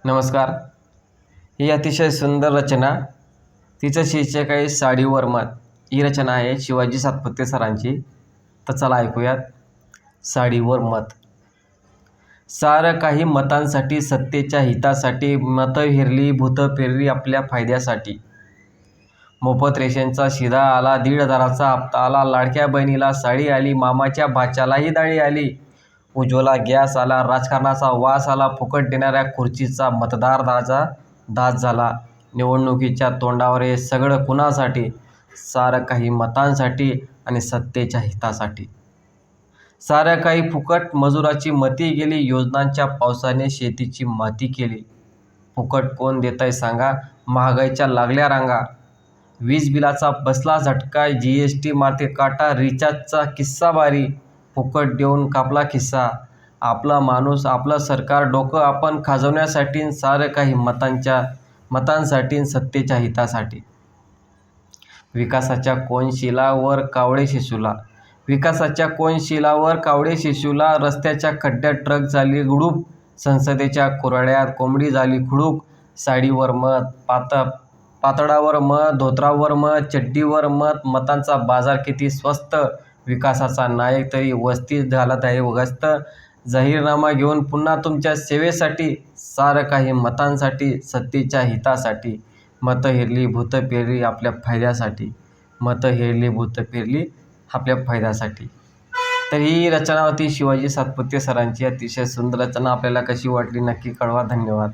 नमस्कार. ही अतिशय सुंदर रचना, तिचं शीर्षक आहे साडीवर मत. ही रचना आहे शिवाजी सातपुते सरांची. तर चला ऐकूयात. साडीवर मत. सारं काही मतांसाठी, सत्तेच्या हितासाठी, मतं हेरली भूतं पेरली आपल्या फायद्यासाठी. मोफत रेशनचा शिधा आला, 1,500चा हप्ता आला, लाडक्या बहिणीला साडी आली, मामाच्या भाच्यालाही दाढी आली, उज्ज्वला गॅस आला, राजकारणाचा वास आला, फुकट देणाऱ्या खुर्चीचा मतदाराचा दास झाला. निवडणुकीच्या तोंडावर हे सगळं कुणासाठी? सारं काही मतांसाठी आणि सत्तेच्या हितासाठी. सारं काही फुकट, मजुराची मती गेली, योजनांच्या पावसाने शेतीची माती केली. फुकट कोण देतंय सांगा, महागाईच्या लागल्या रांगा. वीज बिलाचा बसला झटका, GST मारते काटा, रिचार्जचा किस्सा भारी, फुकट देऊन कापला खिस्सा. आपला माणूस, आपलं सरकार, डोकं आपण खाजवण्यासाठी, सारं काही मतांसाठी, सत्तेच्या हितासाठी. विकासाच्या कोनशिलावर कावळे शिशूला, विकासाच्या कोनशिलावर कावळे शिशूला, रस्त्याच्या खड्ड्यात ट्रक झाली गुडूप, संसदेच्या कुऱ्हाड्यात कोंबडी झाली खुडूक. साडीवर मत, पातळावर मत, धोतरावर मत, चड्डीवर मत, मतांचा बाजार किती स्वस्त. विकासाचा नायक तरी वस्तीत घालत आहे गस्त. जाहीरनामा घेऊन पुन्हा तुमच्या सेवेसाठी, सारं काही मतांसाठी, सत्तेच्या हितासाठी. मतं हेरली भूतं पेरली आपल्या फायद्यासाठी. मतं हेरली भूतं पेरली आपल्या फायद्यासाठी. तर ही रचना होती शिवाजी सातपुते सरांची. अतिशय सुंदर रचना. आपल्याला कशी वाटली नक्की कळवा. धन्यवाद.